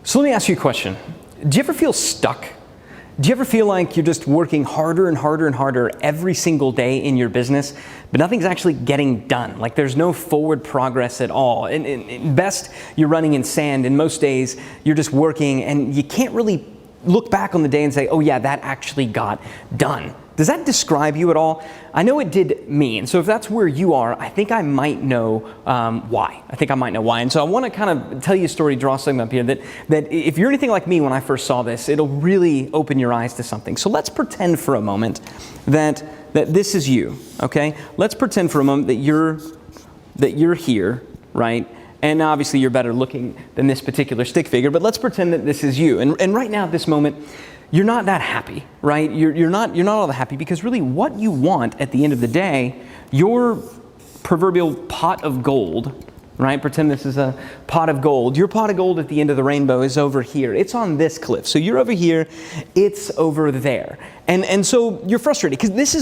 So let me ask you a question. Do you ever feel stuck? Do you ever feel like you're just working harder and harder and harder every single day in your business, but nothing's actually getting done? Like there's no forward progress at all. And best, you're running in sand, and most days you're just working and you can't really look back on the day and say, oh yeah, that actually got done. Does that describe you at all? I know it did me, and so if that's where you are, I think I might know why. And so I want to kind of tell you a story, draw something up here, that if you're anything like me when I first saw this, it'll really open your eyes to something. So let's pretend for a moment that this is you, okay? Let's pretend for a moment that you're here, right? And obviously you're better looking than this particular stick figure, but let's pretend that this is you. And right now at this moment, you're not that happy, right? You're not all that happy, because really what you want at the end of the day, your proverbial pot of gold, right? Pretend this is a pot of gold. Your pot of gold at the end of the rainbow is over here. It's on this cliff. So you're over here, it's over there. And so you're frustrated because this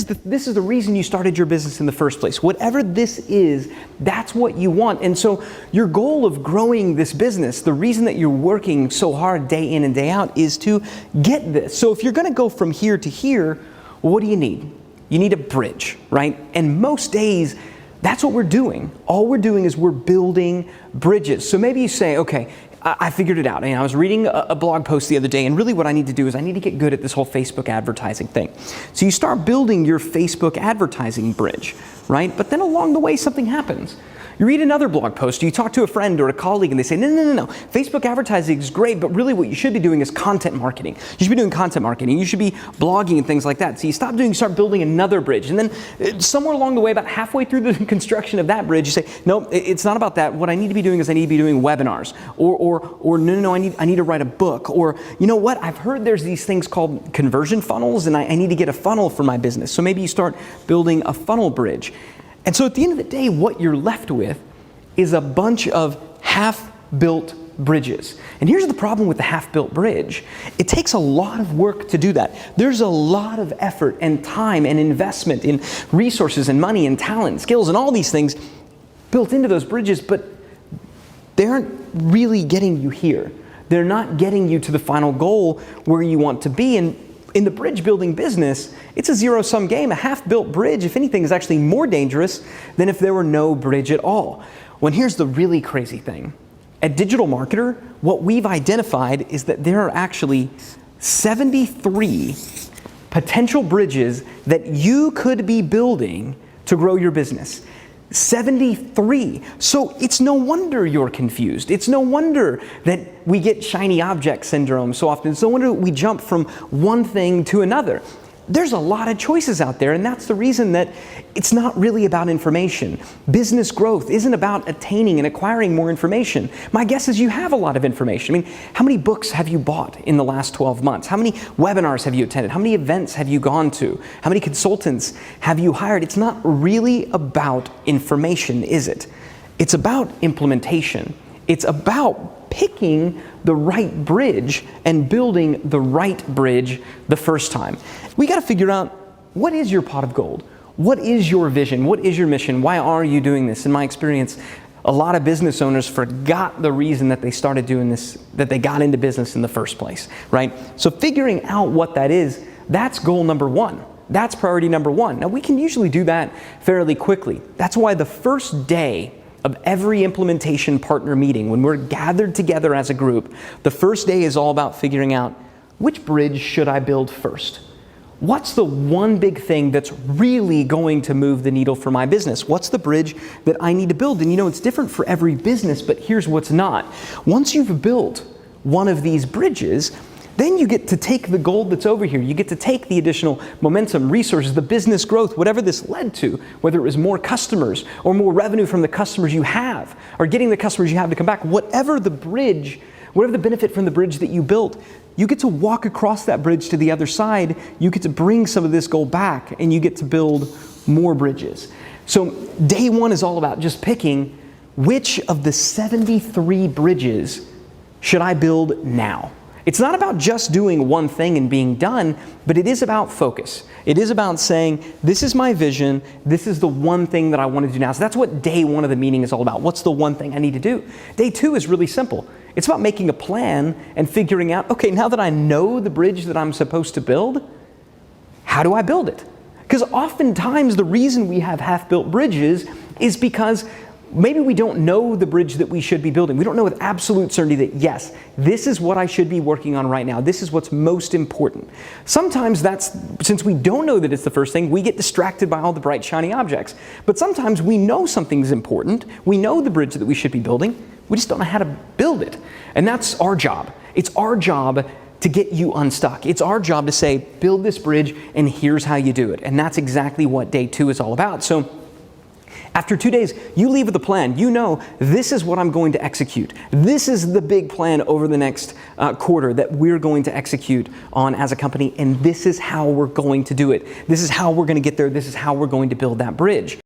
is the reason you started your business in the first place. Whatever this is, that's what you want. And so your goal of growing this business, the reason that you're working so hard day in and day out, is to get this. So if you're going to go from here to here, what do you need? You need a bridge, right? And most days, that's what we're doing. All we're doing is we're building bridges. So maybe you say, okay, I figured it out. I was reading a blog post the other day, and really what I need to do is I need to get good at this whole Facebook advertising thing. So you start building your Facebook advertising bridge, right? But then along the way, something happens. You read another blog post, you talk to a friend or a colleague, and they say, no. Facebook advertising is great, but really what you should be doing is content marketing. You should be doing content marketing. You should be blogging and things like that. So you start building another bridge. And then somewhere along the way, about halfway through the construction of that bridge, you say, no, it's not about that. What I need to be doing is I need to be doing webinars. Or no, I need to write a book. Or, you know what, I've heard there's these things called conversion funnels, and I need to get a funnel for my business. So maybe you start building a funnel bridge. And so at the end of the day, what you're left with is a bunch of half-built bridges. And here's the problem with the half-built bridge. It takes a lot of work to do that. There's a lot of effort and time and investment in resources and money and talent and skills and all these things built into those bridges, but they aren't really getting you here. They're not getting you to the final goal where you want to be. And in the bridge building business, it's a zero-sum game. A half-built bridge, if anything, is actually more dangerous than if there were no bridge at all. When here's the really crazy thing. At Digital Marketer, what we've identified is that there are actually 73 potential bridges that you could be building to grow your business. 73. So it's no wonder you're confused. It's no wonder that we get shiny object syndrome so often. It's no wonder we jump from one thing to another. There's a lot of choices out there, and that's the reason that it's not really about information. Business growth isn't about attaining and acquiring more information. My guess is you have a lot of information. I mean, how many books have you bought in the last 12 months? How many webinars have you attended? How many events have you gone to? How many consultants have you hired? It's not really about information, is it? It's about implementation. It's about picking the right bridge and building the right bridge the first time. We got to figure out, what is your pot of gold? What is your vision? What is your mission? Why are you doing this? In my experience, a lot of business owners forgot the reason that they started doing this, that they got into business in the first place, right? So figuring out what that is, that's goal number one. That's priority number one. Now we can usually do that fairly quickly. That's why the first day of every implementation partner meeting, when we're gathered together as a group, the first day is all about figuring out, which bridge should I build first? What's the one big thing that's really going to move the needle for my business? What's the bridge that I need to build? And you know, it's different for every business, but here's what's not. Once you've built one of these bridges, then you get to take the gold that's over here. You get to take the additional momentum, resources, the business growth, whatever this led to, whether it was more customers or more revenue from the customers you have, or getting the customers you have to come back, whatever the bridge, whatever the benefit from the bridge that you built, you get to walk across that bridge to the other side. You get to bring some of this gold back, and you get to build more bridges. So day one is all about just picking which of the 73 bridges should I build now. It's not about just doing one thing and being done, but it is about focus. It is about saying, this is my vision, this is the one thing that I want to do now. So that's what day one of the meeting is all about. What's the one thing I need to do? Day two is really simple. It's about making a plan and figuring out, okay, now that I know the bridge that I'm supposed to build, how do I build it? Because oftentimes the reason we have half-built bridges is because maybe we don't know the bridge that we should be building. We don't know with absolute certainty that, yes, this is what I should be working on right now. This is what's most important. Sometimes since we don't know that it's the first thing, we get distracted by all the bright, shiny objects. But sometimes we know something's important. We know the bridge that we should be building. We just don't know how to build it. And that's our job. It's our job to get you unstuck. It's our job to say, build this bridge, and here's how you do it. And that's exactly what day 2 is all about. So after 2 days, you leave with a plan. You know, this is what I'm going to execute. This is the big plan over the next quarter that we're going to execute on as a company, and this is how we're going to do it. This is how we're going to get there. This is how we're going to build that bridge.